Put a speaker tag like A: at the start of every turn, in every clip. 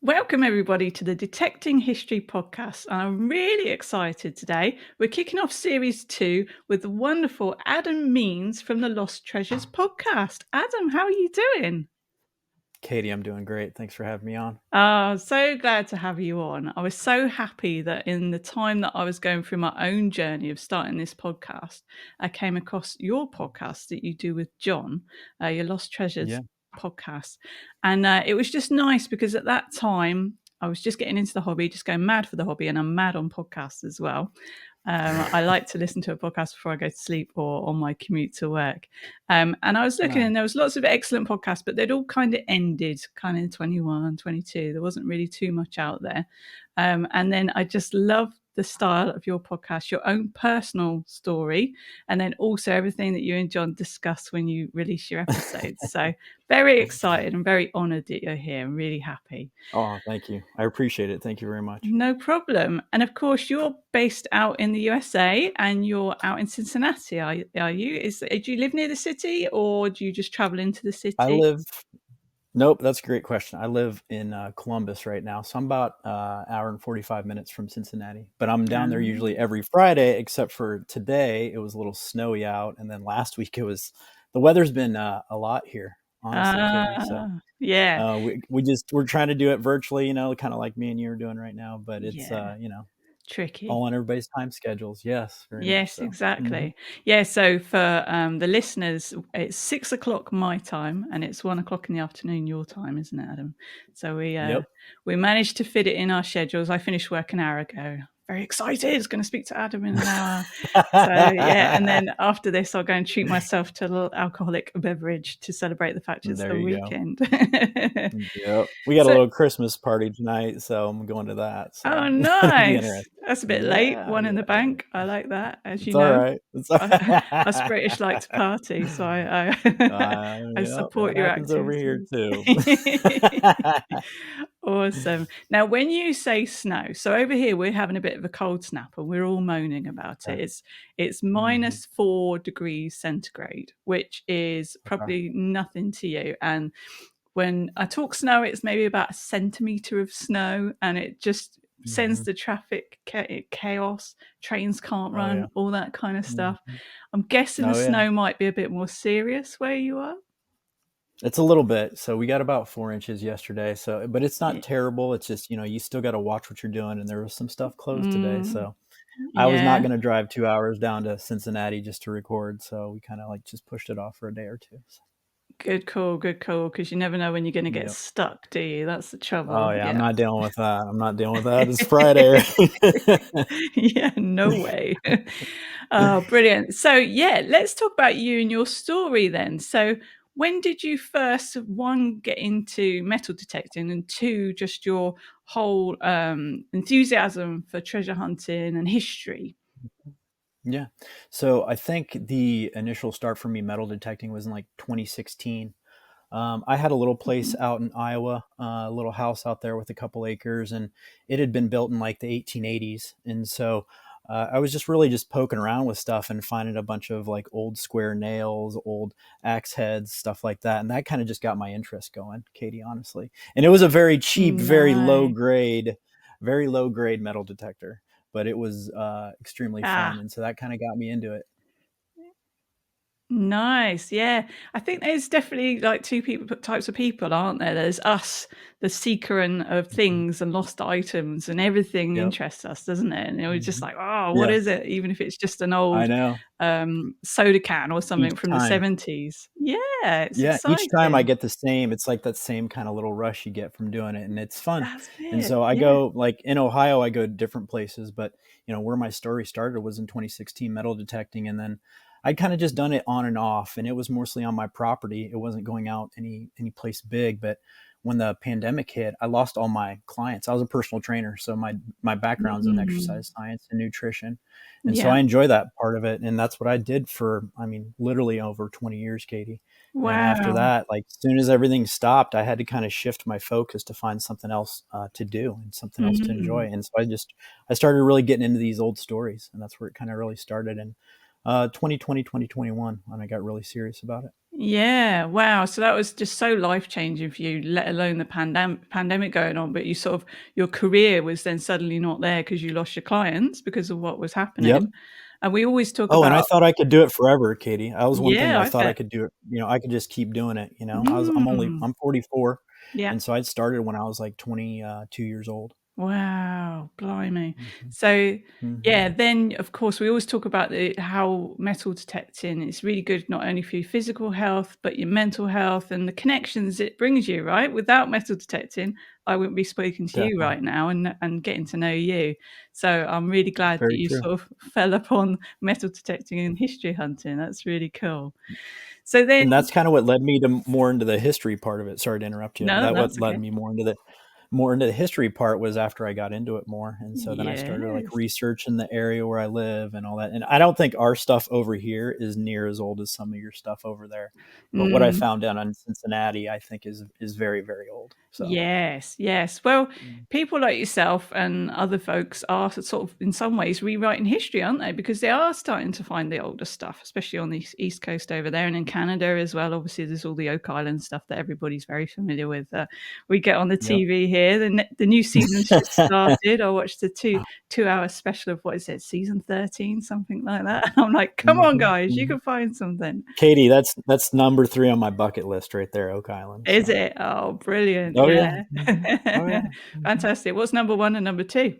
A: Welcome, everybody, to the Detecting History podcast. I'm really excited today. We're kicking off series 2 with the wonderful Adam Means from the Lost Treasures podcast. Adam, how are you doing?
B: Katie, I'm doing great. Thanks for having me on.
A: So glad to have you on. I was so happy that in the time that I was going through my own journey of starting this podcast, I came across your podcast that you do with John, your Lost Treasures
B: Yeah.
A: podcast. And it was just nice because at that time, I was just getting into the hobby, just going mad for the hobby, and I'm mad on podcasts as well. I like to listen to a podcast before I go to sleep or on my commute to work. And I was looking and there was lots of excellent podcasts, but they'd all kind of ended kind of in 21, 22. There wasn't really too much out there. And then I just love the style of your podcast, your own personal story, and then also everything that you and John discuss when you release your episodes. So very excited and very honoured that you're here. I'm really happy.
B: Oh, thank you. I appreciate it. Thank you very much.
A: No problem. And of course, you're based out in the USA and you're out in Cincinnati, are you? Do you live near the city or do you just travel into the
B: I
A: city?
B: live. Nope, that's a great question. I live in Columbus right now, so I'm about hour and 45 minutes from Cincinnati. But I'm down there usually every Friday, except for today. It was a little snowy out, and then last week it was. The weather's been a lot here, honestly, Katie. So
A: Yeah,
B: we're trying to do it virtually, kind of like me and you are doing right now. But it's
A: yeah,
B: all
A: tricky.
B: on everybody's time schedules. Yes, very much
A: Yes,
B: so. Hmm.
A: exactly. Yeah, so for the listeners, it's 6 o'clock my time and it's 1 o'clock in the afternoon your time, isn't it, Adam? So
B: Yep.
A: we managed to fit it in our schedules. I finished work an hour ago. Very excited. Going to speak to Adam in an hour. So yeah, and then after this, I'll go and treat myself to a little alcoholic beverage to celebrate the fact it's
B: There
A: the
B: you go.
A: weekend.
B: Yep. We got a
A: So,
B: little Christmas party tonight, so I'm going to that.
A: oh,
B: So it'll be
A: nice.
B: interesting.
A: That's a bit late.
B: Yeah,
A: One in
B: yeah,
A: the
B: yeah.
A: bank. I like that, as you
B: It's all
A: know.
B: right. It's all
A: Us British like to party, so I I
B: yeah,
A: support
B: that
A: your
B: happens over here
A: activities.
B: too.
A: Awesome. Now, when you say snow, so over here we're having a bit of a cold snap, and we're all moaning about it.
B: Okay.
A: It's
B: Hmm.
A: minus 4 degrees centigrade, which is
B: Okay.
A: probably nothing to you. And when I talk snow, it's maybe about a centimeter of snow, and it just sends
B: Hmm.
A: the traffic chaos. Trains can't
B: Oh
A: run,
B: yeah.
A: all that kind of
B: Hmm.
A: stuff. I'm guessing the
B: Oh yeah.
A: snow might be a bit more serious where you are.
B: It's a little bit. So we got about 4 inches yesterday. So, but it's not
A: Yeah.
B: terrible. It's just you still got to watch what you're doing, and there was some stuff closed today.
A: Mm,
B: So I was not
A: yeah.
B: going to drive 2 hours down to Cincinnati just to record, so we kind of like just pushed it off for a day or two. So,
A: Good call. Good call. Because you never know when you're going to get
B: yep.
A: stuck, do you? That's the
B: Oh
A: trouble.
B: yeah, I'm
A: Yeah.
B: not dealing with that. I'm not dealing with that. It's Friday.
A: Yeah, no way. Oh, brilliant. So, yeah, let's talk about you and your story then. So, when did you first, one, get into metal detecting, and two, just your whole enthusiasm for treasure hunting and history?
B: Yeah. So I think the initial start for me metal detecting was in like 2016. I had a little place
A: Mhm.
B: out in Iowa, a little house out there with a couple acres, and it had been built in like the 1880s. And so I was just really just poking around with stuff and finding a bunch of like old square nails, old axe heads, stuff like that. And that kind of just got my interest going, Katie, honestly. And it was a very cheap,
A: Nice.
B: very low grade metal detector, but it was extremely fun.
A: Ah,
B: And so that kind of got me into it.
A: nice. Yeah. I think there's definitely like two people types of people, aren't there? There's us, the seeker and of
B: Mhm.
A: things and lost items, and everything
B: Yep.
A: interests us, doesn't it? And it was just
B: Hmm.
A: like, oh, what
B: Yeah,
A: is it? Even if it's just an
B: I
A: old
B: know.
A: soda can or
B: Each
A: something from the
B: time.
A: 70s. Yeah, it's
B: Yeah, each time I
A: exciting.
B: get the same, it's like that same kind of little rush you get from doing it, and it's fun.
A: That's
B: And
A: it.
B: so I
A: Yeah.
B: go like in Ohio, I go to different places, but where my story started was in 2016 metal detecting, and then I'd kind of just done it on and off, and it was mostly on my property. It wasn't going out any place big, but when the pandemic hit, I lost all my clients. I was a personal trainer, so my background's in
A: Mm.
B: exercise science and nutrition. And so
A: Yeah.
B: I enjoy that part of it, and that's what I did for, I mean, literally over 20 years, Katie. And after
A: Wow.
B: that, like, as soon as everything stopped, I had to kind of shift my focus to find something else to do and something else to enjoy.
A: Mm.
B: And so I started really getting into these old stories, and that's where it kind of really started in 2020, 2021 when I got really serious about it.
A: Yeah, wow. So that was just so life changing for you, let alone the pandemic going on. But you sort of, your career was then suddenly not there because you lost your clients because of what was
B: Yep.
A: happening. And we always talk
B: Oh, and I
A: about,
B: thought I could do it forever, Katie. I was one thing
A: yeah,
B: I
A: I
B: thought I
A: bet.
B: could do it. I could just keep doing it.
A: Mm,
B: I'm 44,
A: yeah.
B: and so I started when I was like 22 years old.
A: Wow, blimey.
B: Hmm.
A: So,
B: Hmm.
A: yeah, then of course we always talk about how metal detecting is really good not only for your physical health but your mental health and the connections it brings you, right? Without metal detecting, I wouldn't be speaking to you
B: Definitely.
A: right now and getting to know you. So I'm really glad that
B: Very
A: you
B: true.
A: sort of fell upon metal detecting and history hunting. That's really cool. So then,
B: And that's kind of what led me to more into the history part of it. Sorry to interrupt you.
A: no,
B: That what
A: that's
B: led
A: okay.
B: me more into the history part was after I got into it more. And so then I started like
A: Yes.
B: researching the area where I live and all that. And I don't think our stuff over here is near as old as some of your stuff over there. But what I
A: Mm.
B: found down in Cincinnati, I think is very, very old. So
A: Yes, yes. Well,
B: mm,
A: people like yourself and other folks are sort of, in some ways, rewriting history, aren't they? Because they are starting to find the older stuff, especially on the East Coast over there and in Canada as well. Obviously, there's all the Oak Island stuff that everybody's very familiar with. We get on the
B: yep.
A: TV here. The new season's just started. I watched the two-hour special of what is it, season 13, something like that. I'm like, come on,
B: Hmm.
A: guys, you
B: Hmm.
A: can find something.
B: Katie, that's number 3 on my bucket list right there, Oak Island.
A: Is
B: So,
A: it? Oh, brilliant.
B: oh yeah.
A: Yeah.
B: Hmm. Oh yeah. Hmm.
A: Fantastic. What's number one and number two?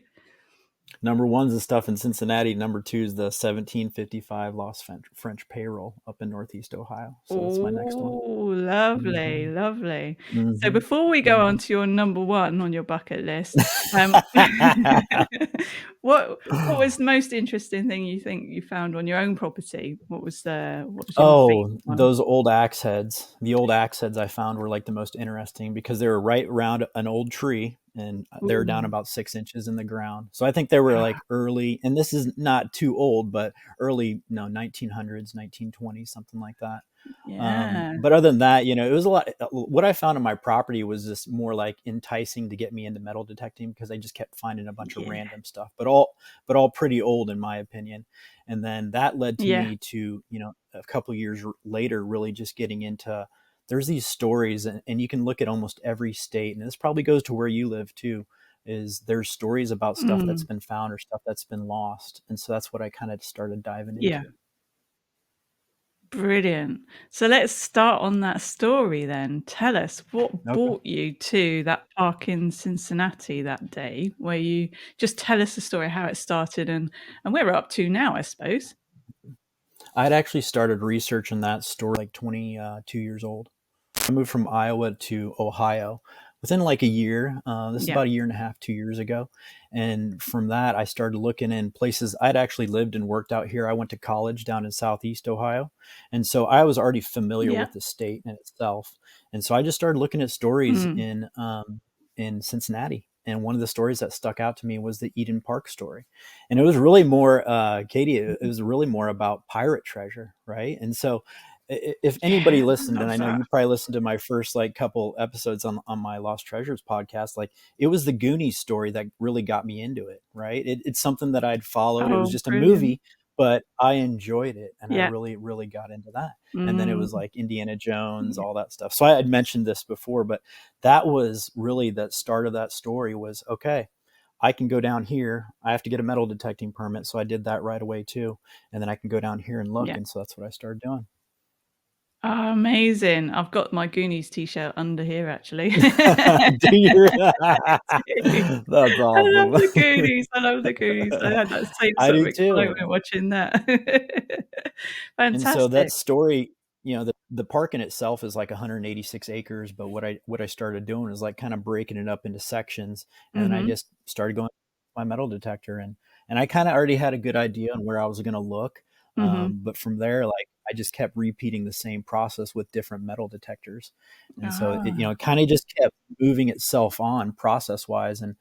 B: Number one's the stuff in Cincinnati. Number two is the 1755 Lost French payroll up in Northeast Ohio. So that's my next one.
A: Oh, lovely,
B: Hmm.
A: lovely. So
B: Hmm.
A: before we go
B: Hmm.
A: on to your number one on your bucket list, um, what was the most interesting thing you think you found on your own property? What was your
B: Oh,
A: favorite one?
B: those old axe heads. The old axe heads I found were like the most interesting because they were right around an old tree and they were down
A: Ooh,
B: about 6 inches in the ground. So I think they were
A: ah,
B: like early, and this is not too old, but early, 1900s, 1920s, something like that.
A: yeah,
B: But other than that, it was a lot. What I found in my property was just more like enticing to get me into metal detecting because I just kept finding a bunch of
A: yeah,
B: random stuff, but all pretty old in my opinion. And then that led to
A: yeah.
B: me to, a couple years later, really just getting into. There's these stories, and you can look at almost every state, and this probably goes to where you live too. Is there's stories about stuff that's
A: Mm,
B: been found or stuff that's been lost, and so that's what I kind of started diving
A: yeah.
B: into.
A: Brilliant. So let's start on that story then. Tell us what
B: Okay.
A: brought you to that park in Cincinnati that day, where you just tell us the story, how it started and where we're up to now, I suppose.
B: I'd actually started researching that story like 22 years old. I moved from Iowa to Ohio within like a year. This is
A: Yeah.
B: about a year and a half, 2 years ago. And from that, I started looking in places. I'd actually lived and worked out here. I went to college down in Southeast Ohio. And so I was already familiar
A: Yeah.
B: with the state in itself. And so I just started looking at stories
A: Mm.
B: in Cincinnati. And one of the stories that stuck out to me was the Eden Park story. And it was really more, Katie, it was really more about pirate treasure, right? And so if anybody
A: Yeah, I
B: listened, and
A: love
B: I know
A: that.
B: you probably listened to my first like couple episodes on my Lost Treasures podcast, like it was the Goonies story that really got me into it, right? It's something that I'd followed. It was
A: Oh,
B: just a
A: brilliant.
B: movie, but I enjoyed it and I
A: Yeah.
B: really, really got into that. And then it
A: Mm.
B: was like Indiana Jones,
A: Yeah.
B: all that stuff. So I had mentioned this before, but that was really the start of that story was okay. I can go down here. I have to get a metal detecting permit. So I did that right away too. And then I can go down here and look.
A: Yeah.
B: And so that's what I started doing.
A: Oh, amazing. I've got my Goonies t-shirt under here actually.
B: Do you?
A: I
B: That's
A: love
B: awesome.
A: the Goonies. I love the Goonies. I had that same
B: I
A: sort
B: do
A: of excitement
B: too.
A: watching that.
B: And so that
A: Fantastic.
B: story, the park in itself is like 186 acres, but what I started doing is like kind of breaking it up into sections, and then I
A: Mhm,
B: just started going with my metal detector, and I kind of already had a good idea on where I was going to look,
A: mhm.
B: but from there, like I just kept repeating the same process with different metal detectors, and so it
A: Ah,
B: kind of just kept moving itself on process wise, and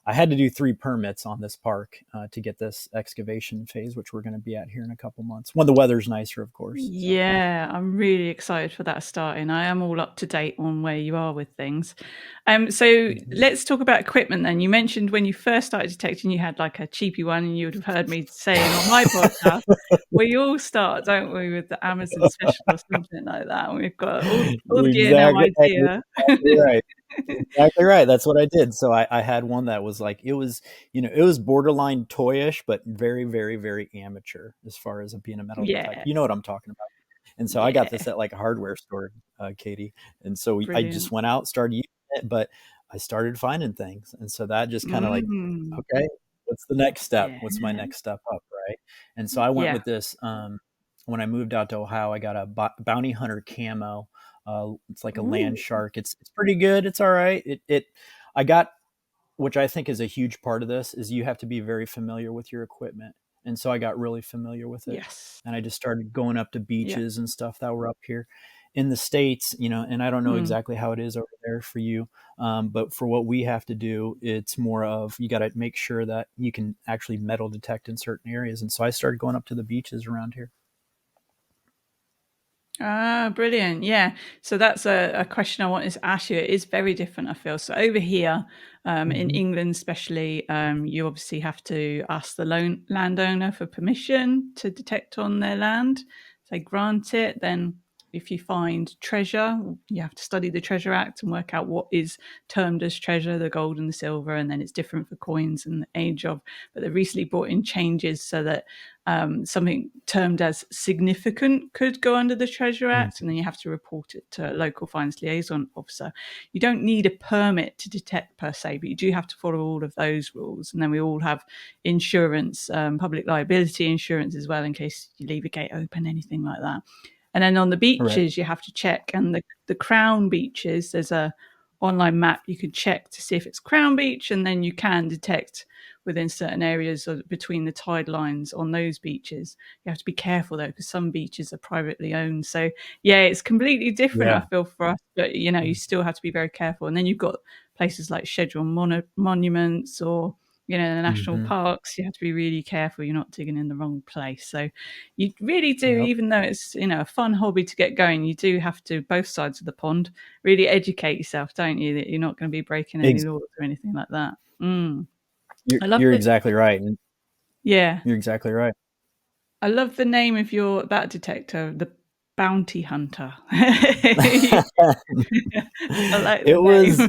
B: I had to do 3 permits on this park to get this excavation phase, which we're going to be at here in a couple months when the weather's nicer, of course. So.
A: Yeah, I'm really excited for that starting. I am all up to date on where you are with things. So
B: Mhm.
A: let's talk about equipment then. You mentioned when you first started detecting, you had like a cheapy one, and you would have heard me saying on my podcast, we all start, don't we, with the Amazon special or something like that. And we've got all the
B: You're
A: gear, no
B: you're
A: idea.
B: exactly right. Exactly right. That's what I did. So I had one that was like it was borderline toyish, but very, very, very amateur as far as being a metal detector.
A: Yeah,
B: You know what I'm talking about. And so I got
A: yeah,
B: this at like a hardware store, Katie. And so I just
A: brilliant.
B: went out, started using it, but I started finding things. And so that just kind of like,
A: Mm,
B: okay, what's the next step?
A: yeah,
B: What's my next step up? Right. And so I went
A: yeah.
B: with this. When I moved out to Ohio, I got a bounty hunter camo. It's like a land
A: Ooh,
B: shark. It's pretty good. It's all right. I got, which I think is a huge part of this, is you have to be very familiar with your equipment. And so I got really familiar with it.
A: yes,
B: And I just started going up to
A: yeah.
B: beaches and stuff that were up here in the States, and I don't know
A: Mm.
B: exactly how it is over there for you. But for what we have to do, it's more of you got to make sure that you can actually metal detect in certain areas. And so I started going up to the beaches around here.
A: Ah, brilliant. Yeah. So that's a question I wanted to ask you. It is very different, I feel. So over here, in
B: Hmm.
A: England especially, you obviously have to ask the landowner for permission to detect on their land. If they grant it, then if you find treasure, you have to study the Treasure Act and work out what is termed as treasure, the gold and the silver, and then it's different for coins and the age of. But they recently brought in changes so that something termed as significant could go under the Treasure Act, and then you have to report it to a local fines liaison officer. You don't need a permit to detect per se, but you do have to follow all of those rules. And then we all have insurance, public liability insurance as well, in case you leave a gate open, anything like that. And then on the
B: Right.
A: beaches, you have to check. And the Crown beaches, there's a online map you can check to see if it's Crown Beach, and then you can detect within certain areas or between the tide lines on those beaches. You have to be careful though, because some beaches are privately owned. So yeah, it's completely different, I
B: Yeah.
A: feel, for us. But you still have to be very careful. And then you've got places like scheduled monuments or the national
B: Hmm.
A: parks. You have to be really careful you're not digging in the wrong place. So you really do,
B: Yep.
A: even though it's a fun hobby to get going, you do have to, both sides of the pond, really educate yourself, don't you, that you're not going to be breaking any
B: Ex-
A: laws or anything like that. Mm.
B: you're,
A: I love
B: you're
A: it.
B: exactly right. And
A: Yeah,
B: you're exactly right.
A: I love the name of that detector, the bounty hunter. I like the
B: It
A: name.
B: was,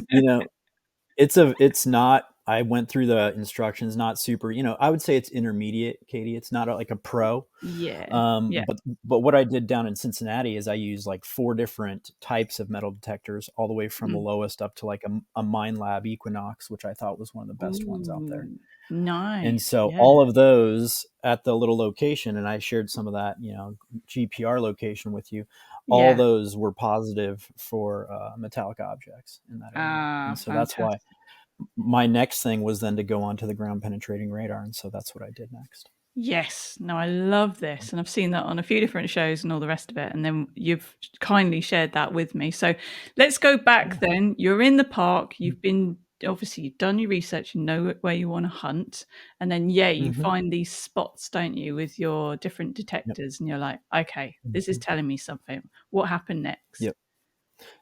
B: it's not, I went through the instructions, not super, I would say it's intermediate, Katie. It's not like a pro.
A: Yeah,
B: Um,
A: yeah.
B: but but what I did down in Cincinnati is I used like 4 different types of metal detectors, all the way from the
A: Mm.
B: lowest up to like a Mine Lab Equinox, which I thought was one of the best ones out there.
A: Ooh,
B: And
A: nice.
B: so
A: Yeah,
B: all of those at the little location, and I shared some of that, GPR location with you. All
A: yeah.
B: those were positive for metallic objects in that area,
A: Ah,
B: and so that's why
A: fantastic.
B: my next thing was then to go onto the ground penetrating radar, and so that's what I did next.
A: Yes. No, I love this. And I've seen that on a few different shows and all the rest of it. And then you've kindly shared that with me. So let's go back
B: Yeah.
A: then. You're in the park. Obviously, you've done your research, you know where you want to hunt. And then, yeah, you
B: Mm-hmm.
A: find these spots, don't you, with your different
B: Yep.
A: detectors. And you're like, okay, this is
B: Mm-hmm.
A: telling me something. What happened next?
B: Yep.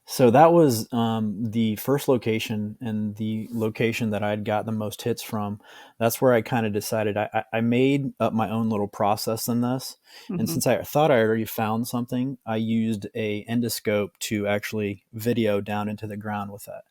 B: So that was the first location and the location that I'd got the most hits from. That's where I kind of decided I made up my own little process in this. And
A: Hmm.
B: since I thought I already found something, I used a endoscope to actually video down into the ground with that.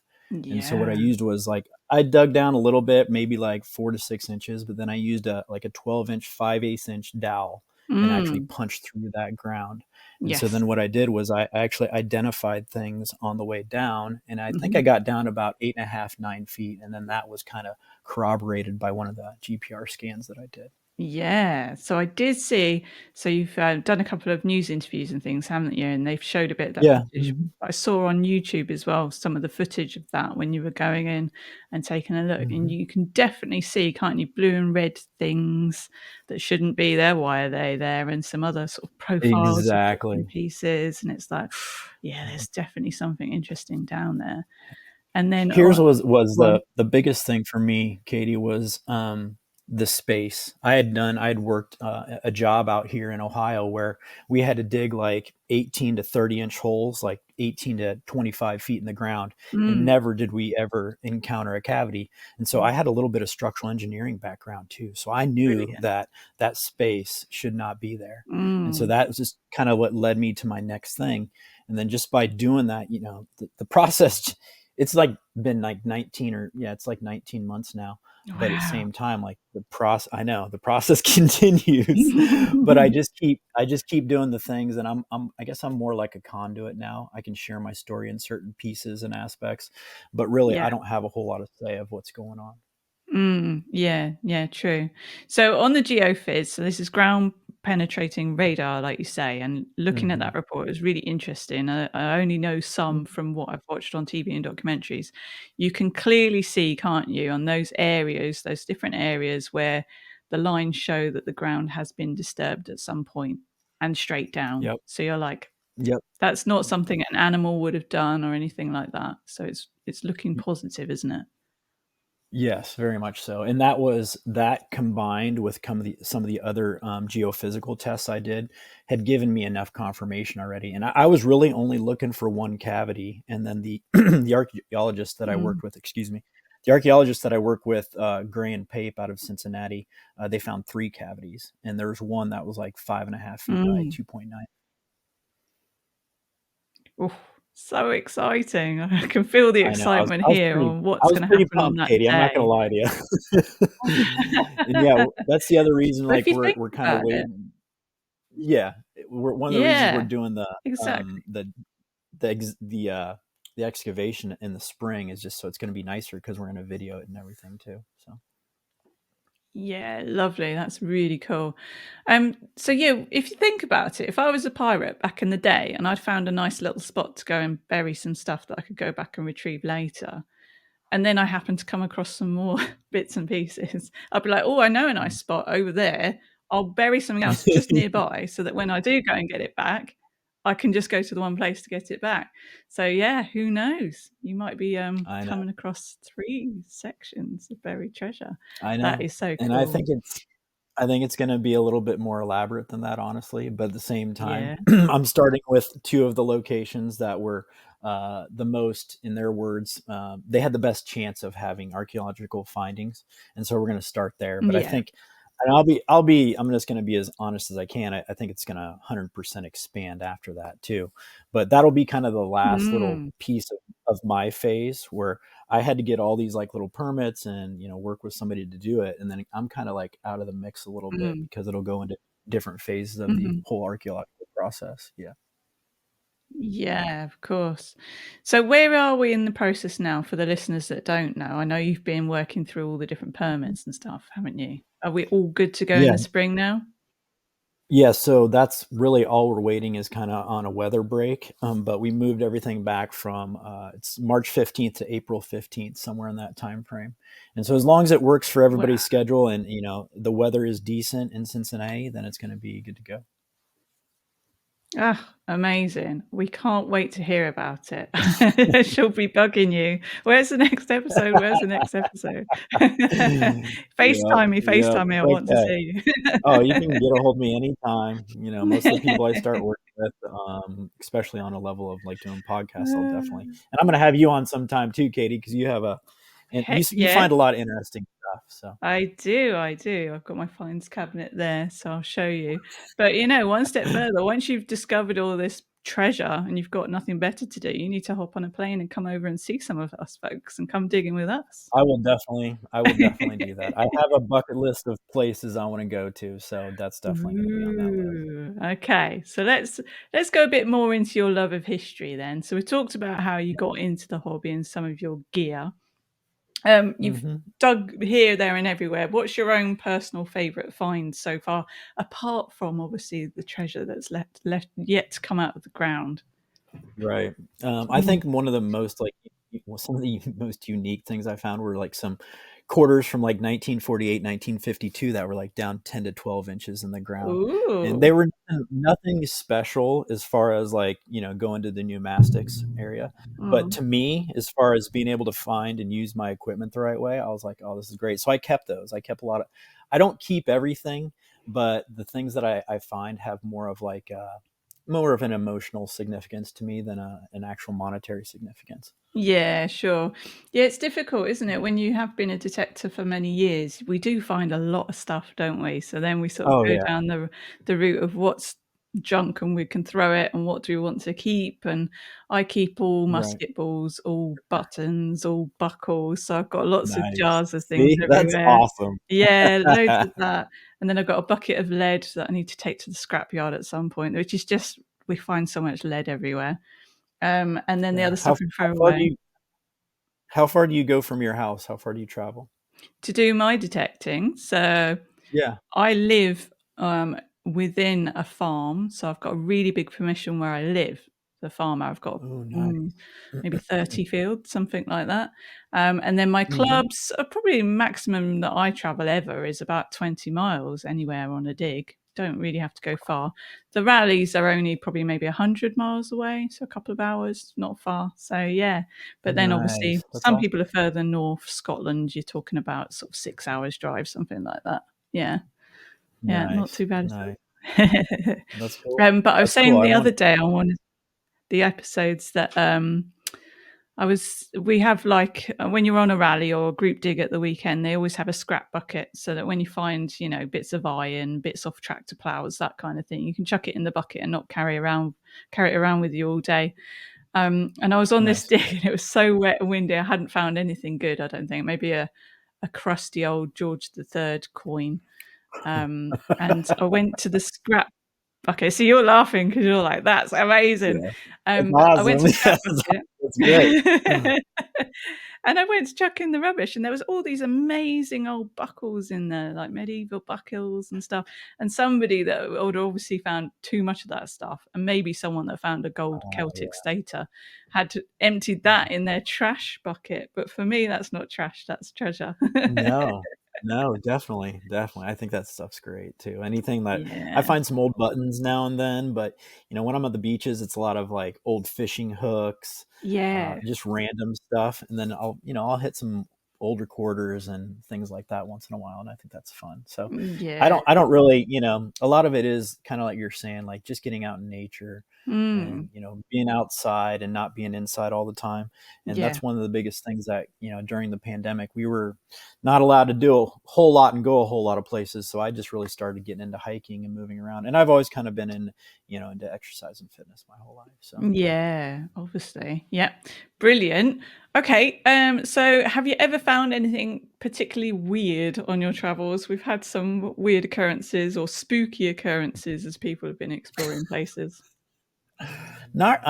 B: And so what I
A: Yeah.
B: used was like I dug down a little bit, maybe like 4 to 6 inches, but then I used a 12-inch, 5/8 inch dowel and actually
A: Mm,
B: punched through that ground. And so
A: yes.
B: then what I did was I actually identified things on the way down, and I think I
A: Mhm.
B: got down about 8.5, 9 feet, and then that was kind of corroborated by one of the GPR scans that I did.
A: Yeah, so I did see. So you've done a couple of news interviews and things, haven't you? And they've showed a bit of that
B: Yeah.
A: footage.
B: Hmm.
A: I saw on YouTube as well some of the footage of that when you were going in and taking a look, and
B: Hmm.
A: you can definitely see, can't you, blue and red things that shouldn't be there. Why are they there? And some other sort of profiles of bits and
B: Exactly.
A: pieces, and it's like, yeah, there's definitely something interesting down there. And then,
B: Here's was
A: one.
B: the biggest thing for me, Katie, was the space. I had worked a job out here in Ohio where we had to dig like 18 to 30-inch holes, like 18 to 25 feet in the ground, and
A: Mm,
B: never did we ever encounter a cavity. And so I had a little bit of structural engineering background too, so I knew
A: brilliant.
B: that that space should not be there. And so
A: Mm,
B: that was just kind of what led me to my next thing. And then just by doing that, the process, it's like been like 19 or yeah, it's like 19 months now. But at the
A: wow.
B: same time, like I know the process continues, but I just keep doing the things, and I guess I'm more like a conduit now. I can share my story in certain pieces and aspects, but really
A: Yeah.
B: I don't have a whole lot of say of what's going on.
A: Yeah, yeah, true. So on the geophys, so this is ground penetrating radar, like you say, and looking at that
B: Hmm.
A: report is really interesting. I only know some from what I've watched on TV and documentaries. You can clearly see, can't you, on those areas, those different areas where the lines show that the ground has been disturbed at some point and straight down.
B: Yep.
A: So you're like,
B: Yep.
A: that's not something an animal would have done or anything like that. So it's looking positive, isn't it?
B: Yes, very much so. And that was that combined with some of the other geophysical tests I did had given me enough confirmation already. And I was really only looking for one cavity. And then the the archaeologist that I
A: Mm.
B: worked with, excuse me, the archaeologist that I work with, Gray and Pape out of Cincinnati, they found three cavities, and there was one that was like 5.5 feet by
A: Mm.
B: 2.9.
A: Oh, so exciting. I can feel the
B: I know.
A: excitement
B: I was
A: here on
B: I
A: what's
B: was
A: gonna
B: pretty
A: happen on
B: pumped,
A: that
B: Katie. I'm not gonna
A: day.
B: lie to you. And yeah, that's the other reason.
A: But if
B: Like
A: you think
B: we're kind of
A: about it,
B: waiting. Yeah, we're one of the reasons we're
A: yeah,
B: doing
A: exactly.
B: the ex the excavation in the spring is just so it's gonna be nicer because we're gonna video it and everything too, so.
A: Yeah, lovely. That's really cool. So yeah, if you think about it, if I was a pirate back in the day and I'd found a nice little spot to go and bury some stuff that I could go back and retrieve later, and then I happen to come across some more bits and pieces, I'd be like, "Oh, I know a nice
B: Mm.
A: spot over there. I'll bury something else just nearby so that when I do go and get it back, I can just go to the one place to get it back." So yeah, who knows? You might be
B: I know,
A: coming across 3 sections of buried treasure.
B: I
A: That
B: know,
A: is so
B: and
A: cool.
B: I think it's gonna be a little bit more elaborate than that, honestly, but at the same time,
A: Yeah.
B: I'm starting with 2 of the locations that were, the most, in their words, they had the best chance of having archaeological findings, and so we're gonna start there, but I
A: Yeah.
B: think and I'm just gonna be as honest as I can. I think it's gonna 100% expand after that too, but that'll be kind of the last little
A: Mm,
B: piece of my phase where I had to get all these like little permits and work with somebody to do it, and then I'm kind of like out of the mix a little bit
A: mm,
B: because it'll go into different phases of the
A: mhm.
B: whole archaeological process. Yeah.
A: Yeah, of course. So where are we in the process now for the listeners that don't know? I know you've been working through all the different permits and stuff, haven't you? Are we all good to go in
B: Yeah.
A: the spring now?
B: Yeah, so that's really all we're waiting is kind of on a weather break. But we moved everything back from it's March 15th to April 15th, somewhere in that time frame. And so as long as it works for
A: Wow.
B: everybody's schedule and the weather is decent in Cincinnati, then it's going to be good to go.
A: Ah, amazing. We can't wait to hear about it. She'll be bugging you. Where's the next episode? Where's the next episode?
B: Yeah,
A: FaceTime me,
B: yeah,
A: FaceTime me.
B: it's
A: I want to
B: okay.
A: see
B: Oh, you can get a hold of me anytime. Most of the people I start
A: you.
B: working with, especially on a level of like doing podcasts, I'll definitely, and I'm going to have you on sometime too, Katie, because you have and
A: Heck
B: you
A: yeah.
B: find a lot of interesting stuff. So
A: I do, I do. I've got my finds cabinet there, so I'll show you. But one step further, once you've discovered all this treasure and you've got nothing better to do, you need to hop on a plane and come over and see some of us folks and come digging with us.
B: I will definitely do that. I have a bucket list of places I want to go to, so that's definitely going to be on that list.
A: Ooh, okay. So let's go a bit more into your love of history then. So we talked about how you got into the hobby and some of your gear. You've
B: Hmm.
A: dug here, there, and everywhere. What's your own personal favourite find so far, apart from obviously the treasure that's left yet to come out of the ground?
B: Right. I
A: Mm.
B: think one of the most like some of the most unique things I found were like some quarters from like 1948, 1952 that were like down 10 to 12 inches in the ground. And
A: Ooh.
B: they were nothing special as far as like, going to the pneumatics area. But
A: Mm.
B: to me, as far as being able to find and use my equipment the right way, I was like, oh, this is great. So I kept those. I kept a lot of, I don't keep everything, but the things that I find have more of like, more of an emotional significance to me than an actual monetary significance.
A: Yeah, sure. Yeah, it's difficult, isn't it? When you have been a detective for many years, we do find a lot of stuff, don't we? So then we sort of
B: Oh
A: go
B: yeah,
A: down the route of what's junk and we can throw it and what do we want to keep. And I keep all
B: right.
A: musket balls, all buttons, all buckles. So I've got lots of
B: Nice.
A: jars of things
B: See, that's
A: everywhere.
B: awesome.
A: Yeah, loads of that. And then I've got a bucket of lead that I need to take to the scrapyard at some point, which is just we find so much lead everywhere. And then the
B: Yeah.
A: other stuff we
B: How
A: throw
B: far do
A: away.
B: you how far do you go from your house? How far do you travel?
A: To do my detecting. So
B: Yeah.
A: I live within a farm, so I've got a really big permission where I live. The farmer, I've got
B: Oh,
A: mm,
B: nice.
A: maybe 30 fields, something like that. And then my
B: Mhm.
A: clubs are probably maximum that I travel ever is about 20 miles anywhere on a dig. Don't really have to go far. The rallies are only probably maybe 100 miles away, so a couple of hours, not far. So yeah, but then obviously
B: Nice. That's
A: some
B: awesome.
A: people are further north, Scotland. You're talking about sort of 6 hours drive, something like that. Yeah. Yeah, not
B: Nice.
A: too bad
B: Nice.
A: at all.
B: That's cool.
A: But I was
B: That's cool.
A: saying
B: I
A: the
B: want
A: other day on one of the episodes that we have like when you're on a rally or a group dig at the weekend, they always have a scrap bucket so that when you find, bits of iron, bits off tractor plows, that kind of thing, you can chuck it in the bucket and not carry it around with you all day. And I was on this
B: nice.
A: dig and it was so wet and windy. I hadn't found anything good. I don't think maybe a crusty old George III coin. And I went to the scrap bucket. So you're laughing because you're like, "That's amazing."
B: Yeah. That's
A: But I went
B: awesome.
A: to
B: Yeah,
A: scrap bucket,
B: that's great.
A: and I went to chuck in the rubbish, and there was all these amazing old buckles in there, like medieval buckles and stuff. And somebody that would obviously found too much of that stuff, and maybe someone that found a gold
B: Oh,
A: Celtic
B: yeah.
A: stater had emptied
B: Yeah.
A: that in their trash bucket. But for me, that's not trash; that's treasure.
B: No, no, definitely, definitely. I think that stuff's great too. Anything that I
A: Yeah.
B: find some old buttons now and then, but when I'm at the beaches, it's a lot of like old fishing hooks,
A: Yeah.
B: just random stuff, and then I'll hit some old recorders and things like that once in a while, and I think that's fun. So
A: Yeah.
B: I don't really, a lot of it is kind of like you're saying, like just getting out in nature and
A: Mm.
B: being outside and not being inside all the time. And
A: Yeah.
B: that's one of the biggest things that during the pandemic we were not allowed to do a whole lot and go a whole lot of places, so I just really started getting into hiking and moving around, and I've always kind of been into exercise and fitness my whole life. So
A: Yeah, obviously. Yeah. Brilliant. Okay. So have you ever found anything particularly weird on your travels? We've had some weird occurrences or spooky occurrences as people have been exploring places.
B: not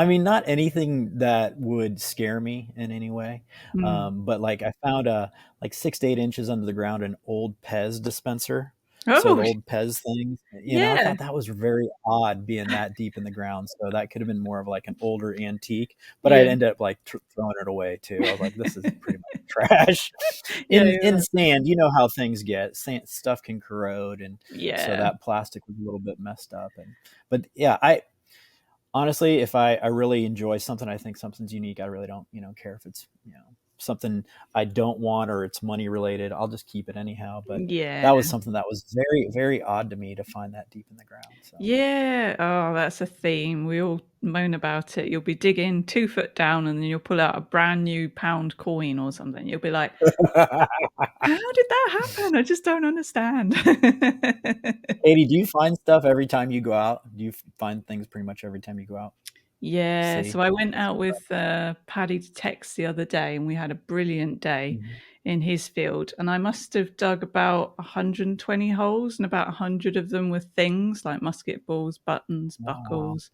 B: anything that would scare me in any way,
A: Mm.
B: but like I found a like 6 to 8 inches under the ground an old Pez dispenser. So the
A: Oh,
B: old Pez things, I
A: yeah.
B: thought that was very odd being that deep in the ground. So that could have been more of like an older antique, but I'd
A: Yeah.
B: end up like throwing it away too. I was like, this is pretty much trash.
A: Yeah.
B: In
A: Yeah.
B: sand, you know how things get. Stuff can corrode, and so
A: Yeah.
B: that plastic was a little bit messed up. But yeah, I honestly, if I really enjoy something, I think something's unique. I really don't, care if it's, something I don't want or it's money related. I'll just keep it anyhow. But
A: Yeah.
B: that was something that was very, very odd to me to find that deep in the ground. So
A: Yeah. Oh, that's a theme. We all moan about it. You'll be digging 2 foot down and then you'll pull out a brand new pound coin or something. You'll be like, how did that happen? I just don't understand.
B: Katie, do you find stuff every time you go out? Do you find things pretty much every time you go out?
A: Yeah,
B: See?
A: so I went out with Paddy to Tex the other day, and we had a brilliant day
B: Mhm.
A: in his field. And I must have dug about 120 holes, and about 100 of them were things like musket balls, buttons,
B: Wow.
A: buckles.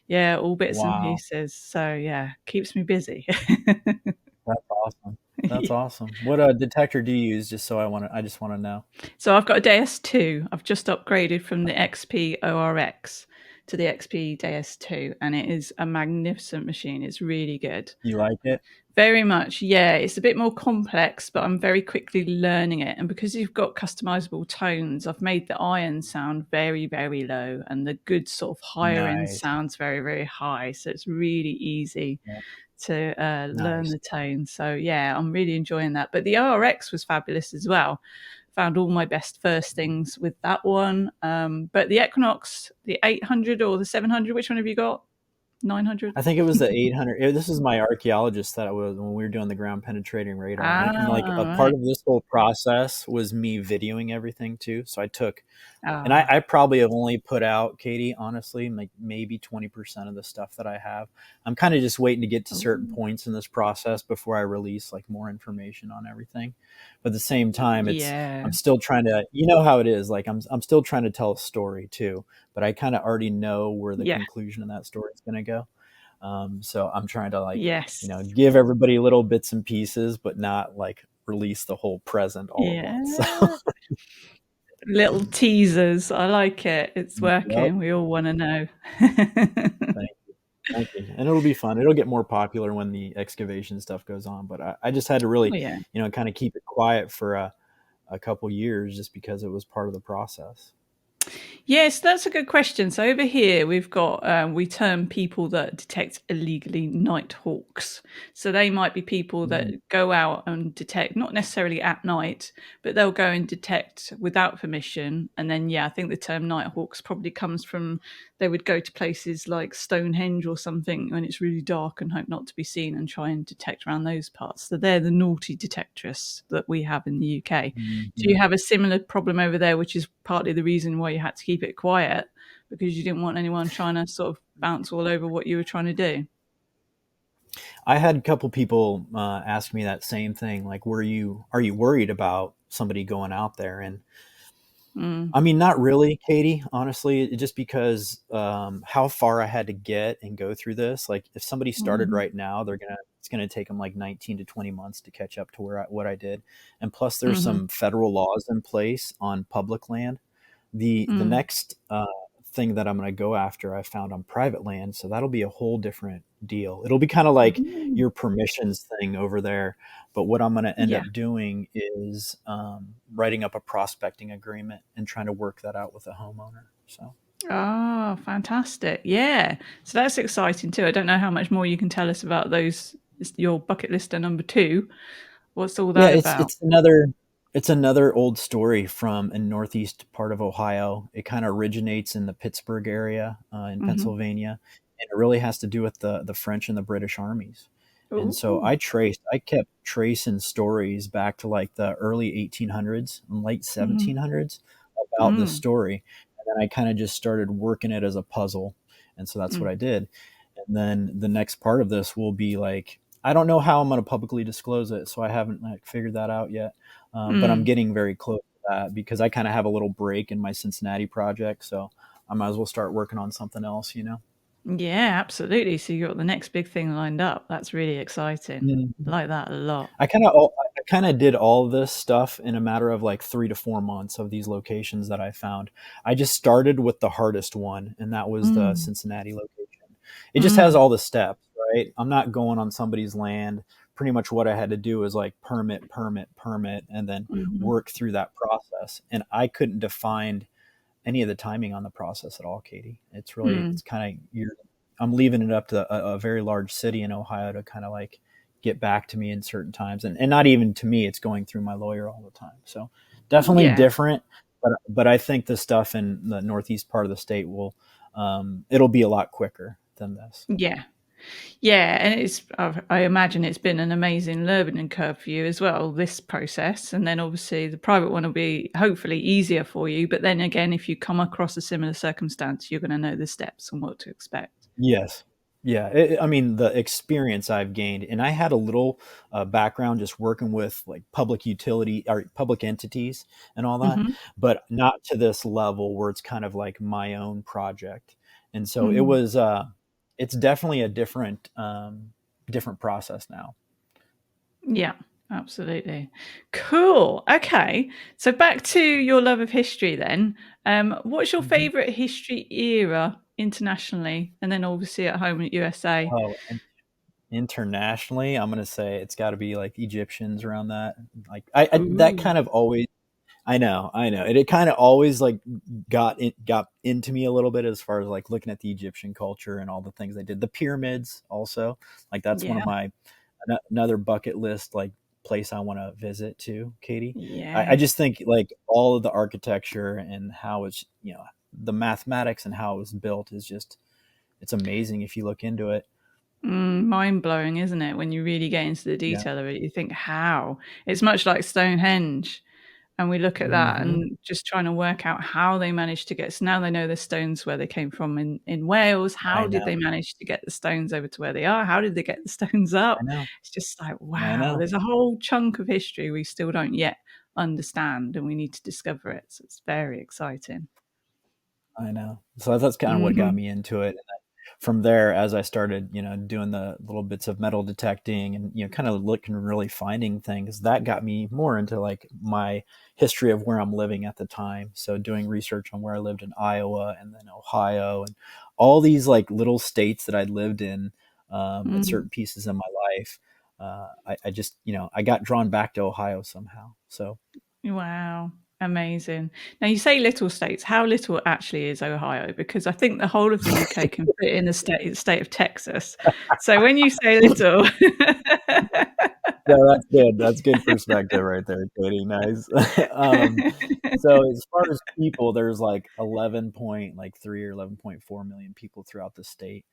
A: Yeah, all bits and
B: Wow.
A: pieces. So yeah, keeps me busy.
B: That's awesome. That's awesome. What detector do you use? I just want to know.
A: So I've got a DS2. I've just upgraded from the XP ORX. to the XP-DS2, and it is a magnificent machine. It's really good.
B: You like it?
A: Very much, yeah. It's a bit more complex, but I'm very quickly learning it. And because you've got customizable tones, I've made the iron sound very, very low, and the good sort of higher end
B: Nice.
A: sounds very, very high. So it's really easy
B: Yeah,
A: to learn
B: nice.
A: the tone. So yeah, I'm really enjoying that. But the RX was fabulous as well. Found all my best first things with that one. But the Equinox, the 800 or the 700, which one have you got? 900?
B: I think it was the 800. This is my archaeologist that I was when we were doing the ground penetrating radar, and like
A: Ah,
B: a part
A: right.
B: of this whole process was me videoing everything too. So I took, and
A: Ah,
B: I probably have only put out, Katie, honestly, like maybe 20% of the stuff that I have. I'm kind of just waiting to get to certain
A: ooh,
B: points in this process before I release like more information on everything. But at the same time,
A: yeah,
B: I'm still trying to, you know how it is. Like I'm still trying to tell a story too, but I kind of already know where the
A: yeah,
B: conclusion of that story is going to go. So I'm trying to like,
A: yes,
B: give everybody little bits and pieces, but not like release the whole present all at once.
A: yeah. Little teasers. I like it. It's
B: Yep.
A: working. We all want to know.
B: Thank you. Thank you. And it'll be fun. It'll get more popular when the excavation stuff goes on. But I just had to
A: Oh
B: really,
A: yeah.
B: kind of keep it quiet for a couple years just because it was part of the process.
A: Yes, that's a good question. So over here we've got we term people that detect illegally night hawks. So they might be people that
B: Mm,
A: go out and detect not necessarily at night, but they'll go and detect without permission. And then yeah, I think the term night hawks probably comes from they would go to places like Stonehenge or something when it's really dark and hope not to be seen and try and detect around those parts. So they're the naughty detectorists that we have in the UK. Do you
B: mhm.
A: have a similar problem over there, which is partly the reason why you had to keep it quiet because you didn't want anyone trying to sort of bounce all over what you were trying to do?
B: I had a couple people ask me that same thing. Like, are you worried about somebody going out there? And
A: Mm,
B: I mean, not really, Katie, honestly, just because how far I had to get and go through this. Like, if somebody started
A: mhm,
B: right now, it's gonna take them like 19 to 20 months to catch up to what I did. And plus, there's
A: mhm,
B: some federal laws in place on public land. The
A: mm,
B: next thing that I'm going to go after, I found on private land, so that'll be a whole different deal. It'll be kind of like
A: mm.
B: your permissions thing over there, but what I'm going to end
A: Yeah.
B: up doing is writing up a prospecting agreement and trying to work that out with a homeowner. So
A: Oh, fantastic. Yeah. So that's exciting too. I don't know how much more you can tell us about those. It's your bucket lister number two. What's all
B: yeah,
A: that about?
B: it's another old story from a northeast part of Ohio. It kind of originates in the Pittsburgh area in
A: Hmm.
B: Pennsylvania, and it really has to do with the French and the British armies. And so
A: Oh.
B: I kept tracing stories back to like the early 1800s and late
A: Hmm.
B: 1700s about this
A: Mm,
B: story. And then I kind of just started working it as a puzzle. And so that's what I
A: mm,
B: did. And then the next part of this will be like, I don't know how I'm going to publicly disclose it. So I haven't like figured that out yet. But I'm
A: mm.
B: getting very close to that because I kind of have a little break in my Cincinnati project. So I might as well start working on something else.
A: Yeah, absolutely. So you got the next big thing lined up. That's really exciting. I
B: Mhm.
A: like that a lot.
B: I kind of did all this stuff in a matter of like 3 to 4 months of these locations that I found. I just started with the hardest one, and that was the
A: Mm,
B: Cincinnati location. It just has
A: mm,
B: all the steps, right? I'm not going on somebody's land. Pretty much what I had to do is like permit, permit, permit, and then
A: mhm,
B: work through that process. And I couldn't define any of the timing on the process at all, Katie.
A: mm.
B: It's kind of you're I'm leaving it up to a very large city in Ohio to kind of like get back to me in certain times, and not even to me, it's going through my lawyer all the time. So definitely
A: Yeah,
B: different, but I think the stuff in the northeast part of the state will it'll be a lot quicker than this.
A: yeah, yeah. And I imagine it's been an amazing learning curve for you as well, this process. And then obviously the private one will be hopefully easier for you. But then again, if you come across a similar circumstance, you're going to know the steps and what to expect.
B: Yes. Yeah. I mean, the experience I've gained, and I had a little background just working with like public utility or public entities and all that,
A: Hmm.
B: but not to this level where it's kind of like my own project. And so
A: Mm.
B: it's definitely a different process now.
A: Yeah, absolutely. Cool. Okay. So back to your love of history then. What's your
B: Mhm.
A: favorite history era internationally, and then obviously at home in USA?
B: Oh, and internationally, I'm gonna say it's got to be like Egyptians around that. Like I that
A: Ooh,
B: kind of always. I know. It kind of always like got into me a little bit as far as like looking at the Egyptian culture and all the things they did. The pyramids also, like that's one of
A: yeah,
B: my another bucket list like place I want to visit too, Katie. I
A: yeah.
B: just think like all of the architecture and how it's the mathematics and how it was built is just it's amazing if you look into it.
A: Mind blowing, isn't it? When you really get into the
B: Yeah.
A: detail of it, you think, how? It's much like Stonehenge. And we look at that
B: Hmm.
A: and just trying to work out how they managed to get. So now they know the stones where they came from in Wales.
B: I
A: How did
B: know.
A: they manage to get the stones over to where they are? How did they get the stones
B: I
A: up?
B: know.
A: It's just like,
B: I
A: wow,
B: know.
A: there's a whole chunk of history we still don't yet understand, and we need to discover it. So it's very exciting.
B: I know. So that's kind of what got
A: Hmm.
B: me into it. And then from there, as I started, doing the little bits of metal detecting and, kind of looking, really finding things, that got me more into like my history of where I'm living at the time. So doing research on where I lived in Iowa and then Ohio and all these like little states that I'd lived in at
A: Mm.
B: certain pieces in my life. I just, I got drawn back to Ohio somehow. So
A: Wow. Amazing. Now you say little states. How little actually is Ohio? Because I think the whole of the UK can fit in the state of Texas. So when you say little,
B: yeah, that's good. That's good perspective right there, Katie. Nice. So as far as people, there's like 11.3 or 11.4 million people throughout the state.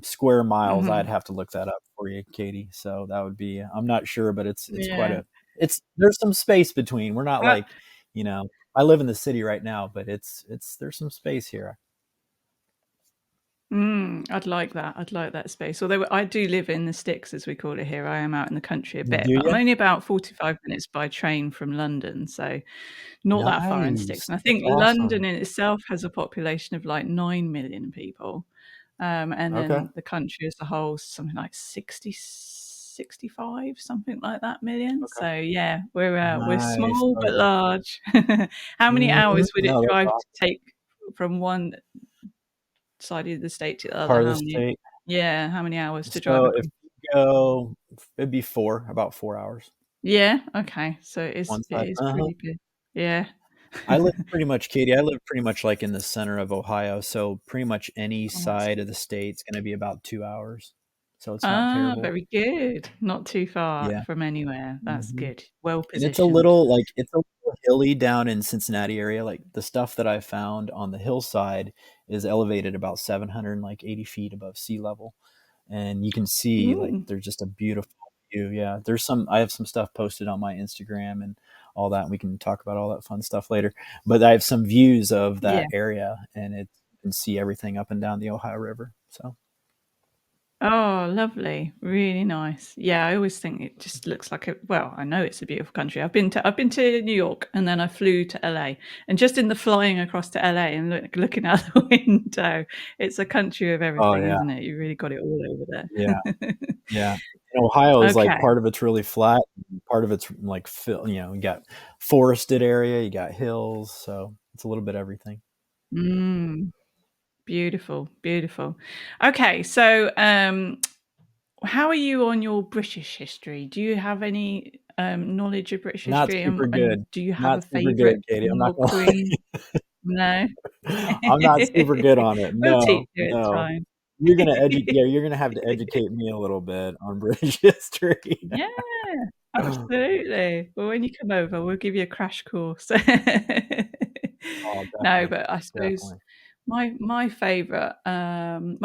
B: Square miles, I'd
A: Mhm.
B: have to look that up for you, Katie. So that would be, I'm not sure, but it's quite
A: Yeah.
B: a, it's there's some space between. We're not
A: Uh,
B: like, you know, I live in the city right now, but it's there's some space here.
A: I'd like that. I'd like that space. Although I do live in the sticks, as we call it here. I am out in the country a bit,
B: Do
A: but I'm
B: you?
A: only about 45 minutes by train from London, so not that far in the sticks.
B: Nice.
A: And I
B: That's
A: think London
B: awesome.
A: in itself has a population of like 9 million people. And
B: Okay.
A: then the country as a whole, something like 60, 65, something like that million.
B: Okay.
A: So yeah, we're
B: Nice.
A: small but
B: Okay.
A: large. How many
B: Mhm.
A: hours would it
B: No, that's
A: drive to
B: awesome.
A: take from one side of the state to the other?
B: Part of the
A: How many?
B: state.
A: Yeah, how many hours to drive
B: So if
A: across?
B: you go, it'd be about 4 hours.
A: Yeah, okay. So
B: One
A: it
B: side.
A: is
B: Uh-huh.
A: pretty big. Yeah.
B: I live pretty much, Katie. I live pretty much like in the center of Ohio, so pretty much any
A: Oh, that's
B: side of
A: good.
B: the state's going to be about 2 hours. So it's not
A: Ah,
B: terrible.
A: very good. Not too far
B: Yeah.
A: from anywhere. That's
B: Hmm.
A: good. Well
B: And it's a
A: positioned.
B: little like it's a little hilly down in Cincinnati area. Like the stuff that I found on the hillside is elevated about 780 feet above sea level. And you can see like
A: Mm,
B: there's just a beautiful view. Yeah, there's some. I have some stuff posted on my Instagram and all that. And we can talk about all that fun stuff later. But I have some views of
A: yeah.
B: that area, and you can see everything up and down the Ohio River. So
A: Oh, lovely. Really nice. Yeah, I always think it just looks like well, I know it's a beautiful country. I've been to New York and then I flew to LA. And just in the flying across to LA and looking out the window, it's a country of
B: oh
A: everything,
B: yeah,
A: isn't it? You really got it all over
B: yeah,
A: there.
B: yeah. And Ohio is like
A: Okay.
B: part of it's really flat, part of it's like you got forested area, you got hills, so it's a little bit everything.
A: Mm, beautiful, beautiful. Okay, so how are you on your British history? Do you have any knowledge of British
B: Not
A: history,
B: super
A: and
B: good.
A: do you have a
B: Not super
A: favorite
B: good, Katie. I'm
A: king
B: not
A: or
B: gonna
A: queen? No?
B: I'm not super good on it.
A: We'll teach
B: No,
A: you in
B: no.
A: time.
B: You're gonna have to educate me a little bit on British history.
A: Yeah, absolutely. Well, when you come over, we'll give you a crash course.
B: Oh,
A: No,
B: definitely,
A: but I suppose
B: definitely.
A: my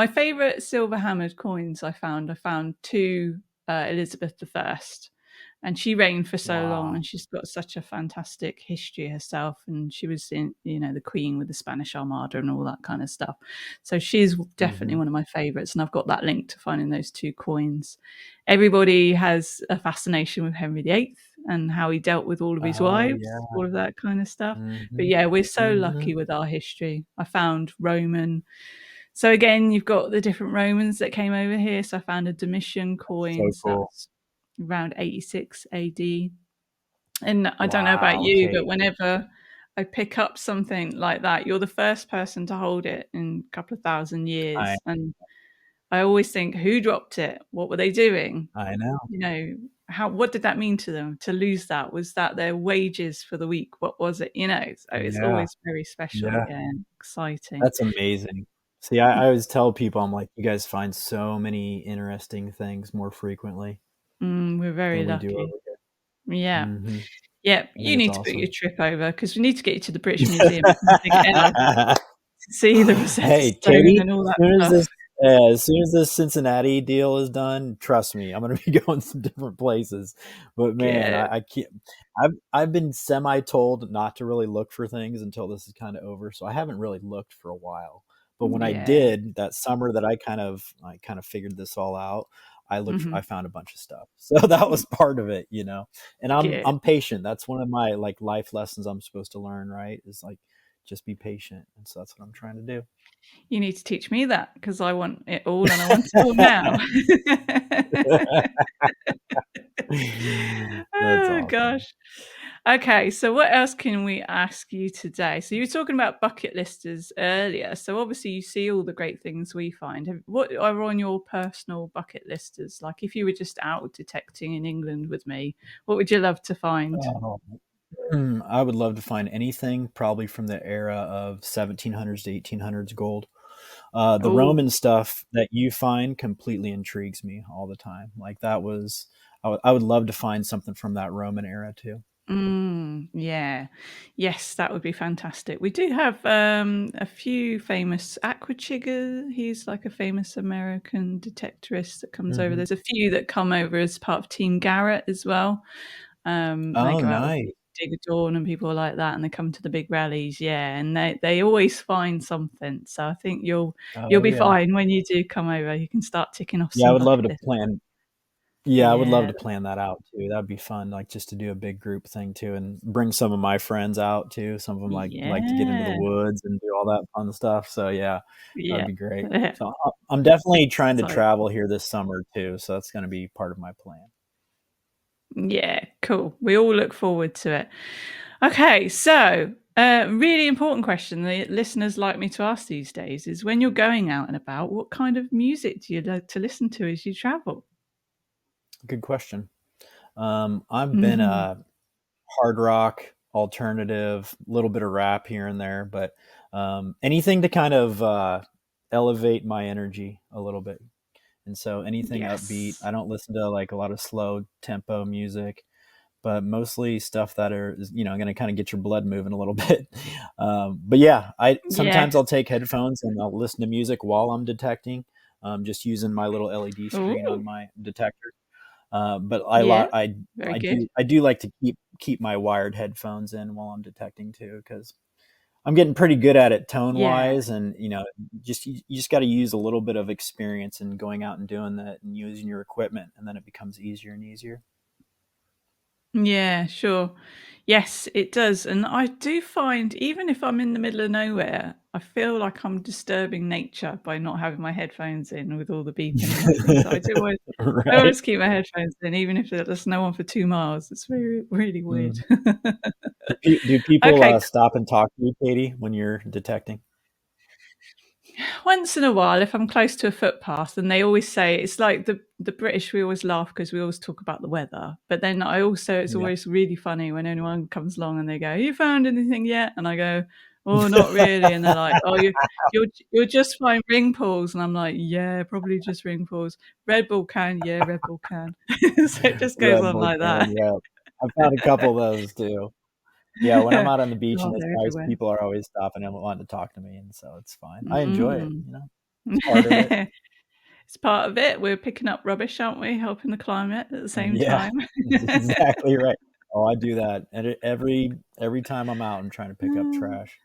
A: favorite silver hammered coins I found two Elizabeth I, and she reigned for so long,
B: Wow.
A: and she's got such a fantastic history herself, and she was in the Queen with the Spanish Armada and all that kind of stuff. So she's definitely
B: Mhm.
A: one of my favorites, and I've got that link to finding those two coins. Everybody has a fascination with Henry VIII and how he dealt with all of his
B: Oh,
A: wives,
B: yeah.
A: all of that kind of stuff. But
B: Mhm.
A: yeah, we're so lucky
B: Mhm.
A: with our history. I found Roman. So again, you've got the different Romans that came over here. So I found a Domitian
B: So
A: coin. So that
B: cool.
A: was around 86 AD. And I don't know about
B: Wow,
A: you,
B: okay.
A: but whenever I pick up something like that, you're the first person to hold it in a couple of thousand
B: I
A: years. And I always think, who dropped it? What were they doing?
B: I know.
A: You know, what did that mean to them to lose that? Was that their wages for the week? What was it? So it's
B: Yeah,
A: always very special,
B: yeah,
A: yeah, and exciting.
B: that's amazing. See, I always tell people, I'm like, you guys find so many interesting things more frequently
A: We're very
B: than we do
A: lucky.
B: over here.
A: Yeah.
B: Hmm.
A: Yeah,
B: I
A: you
B: think it's
A: need to book your
B: awesome.
A: trip over because we need to get you to the British Museum at the Big L to see the Rosetta
B: Hey,
A: Stone
B: Katie,
A: and all
B: as
A: that
B: soon as
A: stuff.
B: this as soon as this Cincinnati deal is done, trust me, I'm gonna be going some different places. But man,
A: Good.
B: I can't. I've been semi told not to really look for things until this is kind of over, so I haven't really looked for a while. But when I
A: Yeah.
B: did that summer, that I kind of figured this all out. I
A: Mhm.
B: found a bunch of stuff, so that was part of it. And I'm
A: Good.
B: I'm patient. That's one of my like life lessons I'm supposed to learn. Right? Is like just be patient, and so that's what I'm trying to do.
A: You need to teach me that because I want it all and I want it all now.
B: That's
A: Oh
B: awesome.
A: gosh. Okay, so what else can we ask you today? So you were talking about bucket listers earlier. So obviously you see all the great things we find. What are on your personal bucket listers? Like if you were just out detecting in England with me, what would you love to find?
B: Oh, I would love to find anything probably from the era of 1700s to 1800s gold. The
A: Oh,
B: Roman stuff that you find completely intrigues me all the time. Like that was, I would love to find something from that Roman era too.
A: yeah. Yes, that would be fantastic. We do have a few famous Aquachigger. He's like a famous American detectorist that comes over.
B: Hmm.
A: There's a few that come over as part of Team Garrett as well. They
B: Oh,
A: go out with
B: nice.
A: Digger Dawn and people like that, and they come to the big rallies. Yeah, and they always find something. So I think you'll
B: Oh,
A: be
B: yeah.
A: fine when you do come over. You can start ticking off
B: Yeah, I
A: some
B: would love
A: bucket
B: to
A: lists.
B: plan. Yeah, I would love
A: Yeah,
B: to plan that out too. That'd be fun, like just to do a big group thing too, and bring some of my friends out too. Some of them like to get into the
A: yeah,
B: woods and do all that fun stuff. So yeah, that'd
A: yeah.
B: be great.
A: Yeah.
B: So I'm definitely trying to
A: So
B: travel here this summer too. So that's going to be part of my plan.
A: yeah, cool. We all look forward to it. Okay, so really important question the listeners like me to ask these days is when you're going out and about, what kind of music do you like to listen to as you travel?
B: Good question. I've been
A: Mhm.
B: a hard rock, alternative, a little bit of rap here and there, but anything to kind of elevate my energy a little bit. And so anything upbeat.
A: Yes.
B: I don't listen to like a lot of slow tempo music, but mostly stuff that is going to kind of get your blood moving a little bit. But yeah, I sometimes
A: Yes.
B: I'll take headphones and I'll listen to music while I'm detecting, just using my little LED screen on
A: Oh,
B: my detector. But
A: yeah. Very
B: I
A: good.
B: do like to keep my wired headphones in while I'm detecting too, because I'm getting pretty good at it tone
A: Yeah.
B: wise, and you just got to use a little bit of experience in going out and doing that and using your equipment, and then it becomes easier and easier.
A: Yeah, sure. Yes, it does. And I do find, even if I'm in the middle of nowhere, I feel like I'm disturbing nature by not having my headphones in with all the beeping and everything. So I
B: Right?
A: always keep my headphones in, even if there's no one for 2 miles. It's really, really weird.
B: Mm. Do people
A: Okay,
B: stop and talk to you, Katie, when you're detecting?
A: once in a while, if I'm close to a footpath, and they always say it's like the British, we always laugh because we always talk about the weather. But then it's
B: Yeah.
A: always really funny when anyone comes along and they go, "You found anything yet?" And I go, "Oh, not really." And they're like, "Oh, you're just fine ring pulls," and I'm like, "Yeah, probably just ring pulls. Red Bull can, yeah, Red Bull can." So it just goes
B: Red
A: on
B: Bull
A: like
B: can,
A: that.
B: yeah. I've found a couple of those too. Yeah, when I'm out on the beach and
A: Oh,
B: it's
A: they're
B: nice,
A: everywhere.
B: people are always stopping and wanting to talk to me, and so it's fine. I enjoy it,
A: Mm.
B: It's part of it.
A: It's part of it. We're picking up rubbish, aren't we? Helping the climate at the same
B: Yeah,
A: time.
B: that's exactly right. Oh, I do that, and every time I'm out, I'm trying to pick up trash.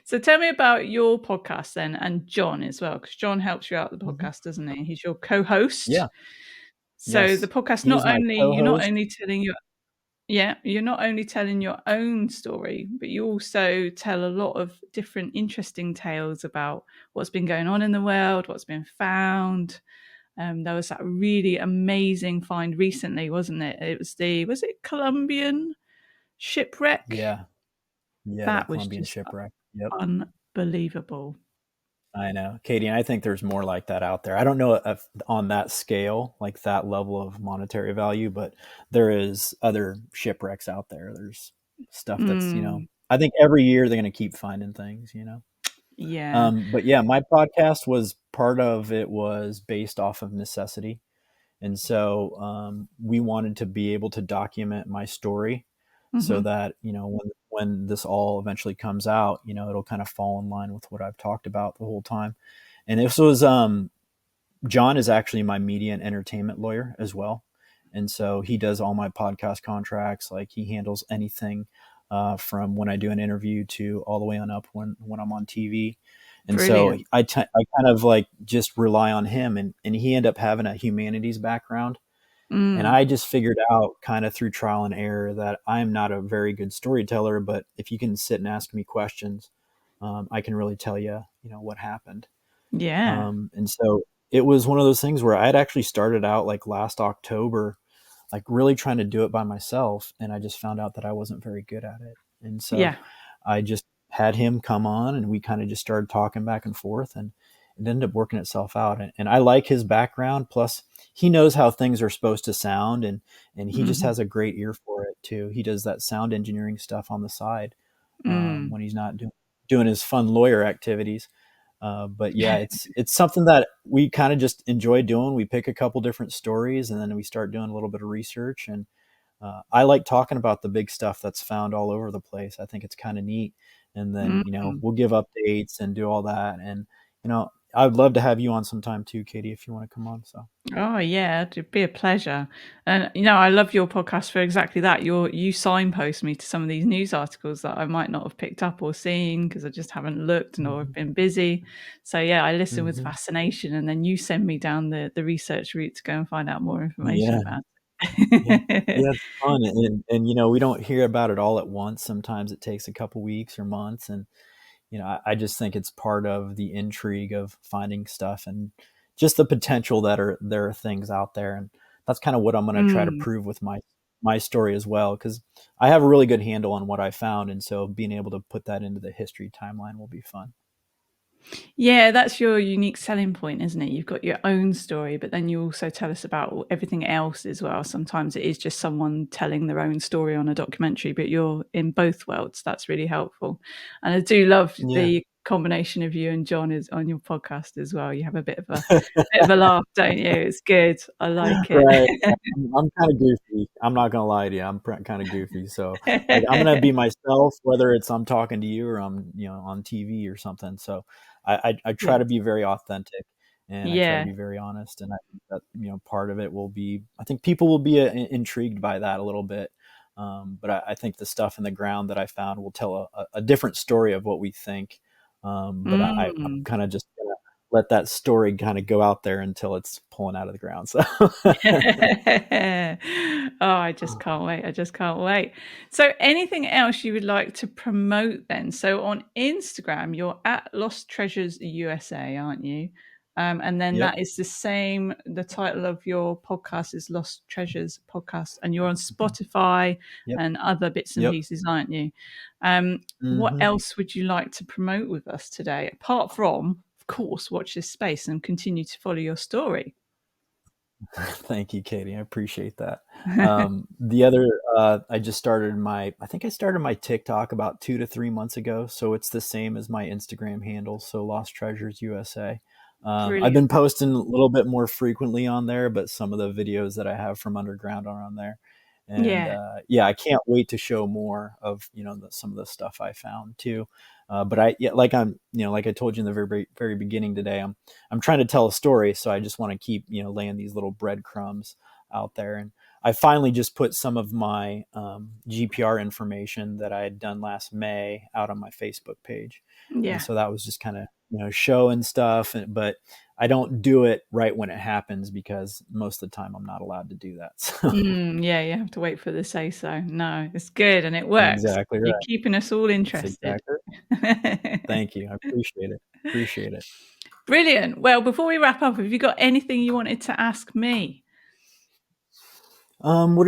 A: So tell me about your podcast then, and John as well, because John helps you out with the
B: Mhm.
A: podcast, doesn't he? He's your co-host.
B: Yeah,
A: So the
B: yes,
A: podcast
B: he is my
A: you're not
B: co-host.
A: only telling your yeah, you're not only telling your own story, but you also tell a lot of different interesting tales about what's been going on in the world, what's been found. There was that really amazing find recently, wasn't it? It was was it Colombian Shipwreck.
B: Yeah. Yeah, that
A: That was
B: Colombian
A: just
B: shipwreck. Yep.
A: unbelievable.
B: I know, Katie. And I think there's more like that out there. I don't know if on that scale, like that level of monetary value, but there is other shipwrecks out there. There's stuff that's,
A: Mm,
B: I think every year they're going to keep finding things.
A: yeah.
B: But yeah, my podcast was part of it was based off of necessity. And so we wanted to be able to document my story so
A: Hmm.
B: that, when this all eventually comes out, it'll kind of fall in line with what I've talked about the whole time. And this was John is actually my media and entertainment lawyer as well. And so he does all my podcast contracts. Like he handles anything from when I do an interview to all the way on up when I'm on TV. And so
A: Brilliant.
B: I kind of like just rely on him, and he ended up having a humanities background. And
A: Mm,
B: I just figured out kind of through trial and error that I'm not a very good storyteller, but if you can sit and ask me questions, I can really tell you, what happened.
A: yeah.
B: And so it was one of those things where I had actually started out like last October, like really trying to do it by myself. And I just found out that I wasn't very good at it. And so
A: Yeah.
B: I just had him come on and we kind of just started talking back and forth, and it ended up working itself out. And I like his background. Plus he knows how things are supposed to sound, and he just
A: Hmm.
B: has a great ear for it too. He does that sound engineering stuff on the side
A: Mm.
B: when he's not doing his fun lawyer activities. But yeah, it's something that we kind of just enjoy doing. We pick a couple different stories and then we start doing a little bit of research. And I like talking about the big stuff that's found all over the place. I think it's kind of neat. And then
A: Mm.
B: we'll give updates and do all that. And I'd love to have you on sometime too, Katie, if you want to come on. So
A: Oh yeah, it'd be a pleasure. And I love your podcast for exactly that. You signpost me to some of these news articles that I might not have picked up or seen because I just haven't looked and or I've
B: hmm
A: been busy. So yeah, I listen with
B: hmm
A: fascination, and then you send me down the research route to go and find out more information
B: yeah,
A: about
B: yeah,
A: it.
B: yeah, it's fun. And we don't hear about it all at once. Sometimes it takes a couple weeks or months. And I just think it's part of the intrigue of finding stuff and just the potential that there are things out there. And that's kind of what I'm going to try to
A: Mm.
B: prove with my story as well, because I have a really good handle on what I found. And so being able to put that into the history timeline will be fun.
A: Yeah, that's your unique selling point, isn't it? You've got your own story, but then you also tell us about everything else as well. Sometimes it is just someone telling their own story on a documentary, but you're in both worlds. That's really helpful. And I do love
B: Yeah.
A: the combination of you and John is on your podcast as well. You have a bit of a laugh, don't you? It's good. I like it.
B: Right. I'm kind of goofy. I'm not gonna lie to you. I'm kind of goofy. So like I'm gonna be myself, whether it's I'm talking to you or I'm on TV or something. So I try
A: Good.
B: to be very authentic, and I try to
A: Yeah.
B: be very honest. And I think that part of it will be. I think people will be intrigued by that a little bit. But I think the stuff in the ground that I found will tell a different story of what we think. But I'm
A: Mm.
B: kind of just gonna let that story kind of go out there until it's pulling out of the ground. So
A: Oh, I just can't wait. I just can't wait. So, anything else you would like to promote then? So, on Instagram, you're at Lost Treasures USA, aren't you? And then
B: yep.
A: that is the same. The title of your podcast is Lost Treasures Podcast, and you're on Spotify
B: Yep.
A: and other bits and
B: Yep.
A: pieces, aren't you? What
B: hmm
A: else would you like to promote with us today, apart from, of course, watch this space and continue to follow your story?
B: Thank you, Katie. I appreciate that. The other, I just started I think I started my TikTok about 2 to 3 months ago. So it's the same as my Instagram handle. So Lost Treasures USA. I've been
A: Brilliant.
B: posting a little bit more frequently on there, but some of the videos that I have from underground are on there. And
A: Yeah.
B: yeah, I can't wait to show more of some of the stuff I found too. But yeah, like I told you in the very very beginning today, I'm trying to tell a story, so I just want to keep laying these little breadcrumbs out there. And I finally just put some of my GPR information that I had done last May out on my Facebook page, and
A: Yeah.
B: so that was just kind of showing stuff. But I don't do it right when it happens because most of the time I'm not allowed to do that. So
A: Yeah, you have to wait for the say so. No, it's good and it works.
B: exactly
A: You're
B: right.
A: keeping us all
B: That's
A: interested.
B: exactly right. Thank you. I appreciate it. Appreciate it.
A: Brilliant. Well, before we wrap up, have you got anything you wanted to ask me?
B: What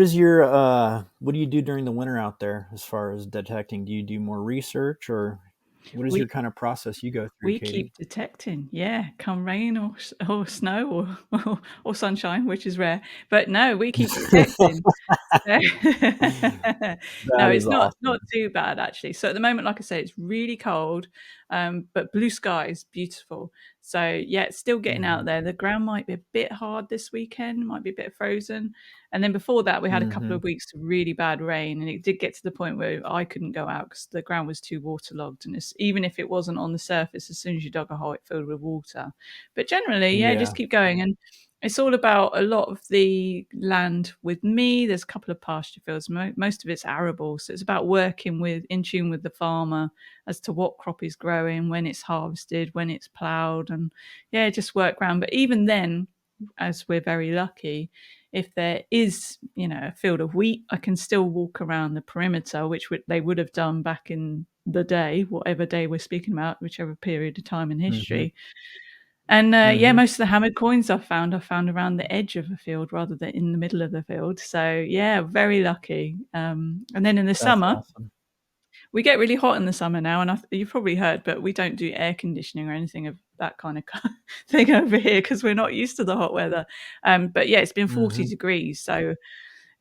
B: do you do during the winter out there as far as detecting? Do you do more research, or what is
A: We
B: your kind of process you go through,
A: we
B: Katie?
A: keep detecting, yeah, come rain or snow or sunshine, which is rare. But no, we keep detecting. So no,
B: That is
A: it's not
B: awesome.
A: too bad actually. So at the moment, like I say, it's really cold, but blue skies, beautiful. So yeah, it's still getting out
B: Mhm.
A: there. The ground might be a bit hard this weekend, might be a bit frozen. And then before that, we had a couple
B: Mhm.
A: of weeks of really bad rain, and it did get to the point where I couldn't go out because the ground was too waterlogged. And even if it wasn't on the surface, as soon as you dug a hole, it filled with water. But generally, yeah, just
B: Yeah.
A: keep going. And it's all about a lot of the land with me. There's a couple of pasture fields. Most of it's arable, so it's about working with in tune with the farmer as to what crop is growing, when it's harvested, when it's ploughed, and yeah, just work around. But even then, as we're very lucky, if there is, a field of wheat, I can still walk around the perimeter, which they would have done back in the day, whatever day we're speaking about, whichever period of time in
B: Mhm.
A: history. And yeah,
B: Mhm.
A: most of the hammered coins I've found around the edge of a field rather than in the middle of the field. So yeah, very lucky. And then in the
B: That's
A: summer,
B: awesome.
A: we get really hot in the summer now, and you've probably heard, but we don't do air conditioning or anything of that kind of thing over here because we're not used to the hot weather. But yeah, it's been 40
B: Mhm.
A: degrees, so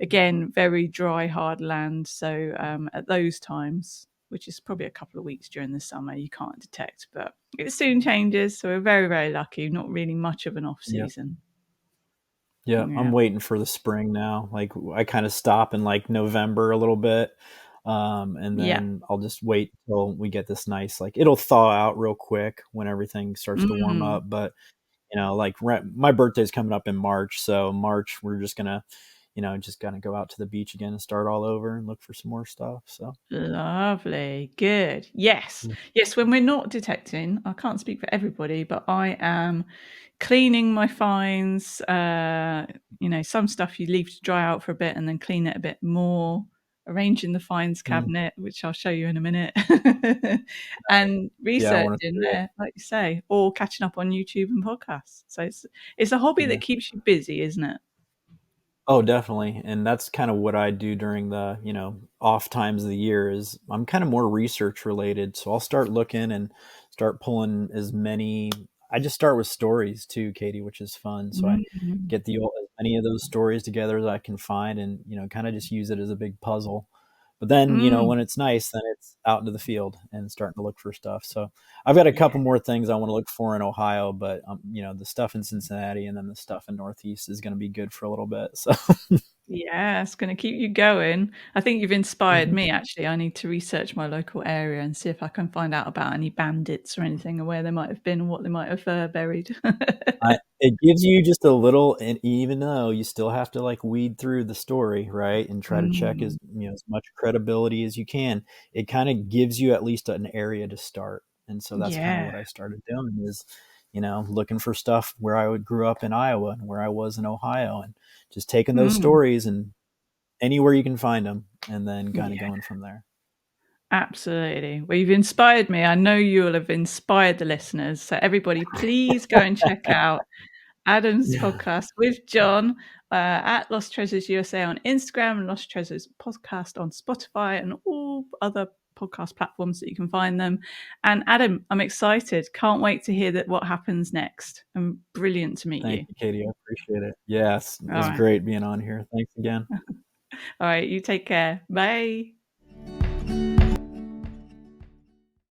A: again, very dry, hard land. So at those times, which is probably a couple of weeks during the summer, you can't detect, but it soon changes. So we're very, very lucky. Not really much of an off
B: Yeah.
A: season.
B: Yeah, I'm
A: Yeah.
B: waiting for the spring now. Like I kind of stop in like November a little bit, and
A: Yeah.
B: then I'll just wait till we get this nice. Like it'll thaw out real quick when everything starts to warm
A: Mm.
B: up. But like my birthday's coming up in March, so March we're just gonna go out to the beach again and start all over and look for some more stuff. So
A: Lovely. Good. Yes.
B: mm,
A: Yes. When we're not detecting, I can't speak for everybody, but I am cleaning my finds. Some stuff you leave to dry out for a bit and then clean it a bit more, arranging the finds
B: mm,
A: cabinet, which I'll show you in a minute, and
B: yeah, I want to
A: researching
B: see it.
A: there, like you say, or catching up on YouTube and podcasts. So it's a hobby
B: Yeah.
A: that keeps you busy, isn't it?
B: Oh, definitely. And that's kind of what I do during the, off times of the year is I'm kind of more research related. So I'll start looking and start pulling I just start with stories too, Katie, which is fun. So I
A: Mm.
B: get as many of those stories together as I can find and, kind of just use it as a big puzzle. But then,
A: Mm.
B: when it's nice, then it's out into the field and starting to look for stuff. So I've got a
A: Yeah.
B: couple more things I want to look for in Ohio, but the stuff in Cincinnati and then the stuff in Northeast is going to be good for a little bit. So
A: Yeah, it's going to keep you going. I think you've inspired
B: Mhm.
A: me, actually. I need to research my local area and see if I can find out about any bandits or anything, or where they might have been and what they might have buried.
B: It gives you just a little, and even though you still have to like weed through the story, right, and try to check
A: Mm,
B: as much credibility as you can, it kind of gives you at least an area to start. And so that's kind of
A: yeah.
B: what I started doing is, looking for stuff where grew up in Iowa and where I was in Ohio, and just taking those
A: Mm,
B: stories and anywhere you can find them, and then kind of
A: yeah,
B: going from there.
A: absolutely. Well, you've inspired me. I know you'll have inspired the listeners. So, everybody, please go and check out Adam's
B: Yeah.
A: podcast with John at Lost Treasures USA on Instagram and Lost Treasures podcast on Spotify and all other podcast platforms that you can find them. And Adam, I'm excited. Can't wait to hear what happens next. And brilliant to meet
B: Thank
A: you.
B: you, Katie. I appreciate it. Yes, it
A: All
B: was
A: right.
B: great being on here. Thanks again.
A: All right. You take care. Bye.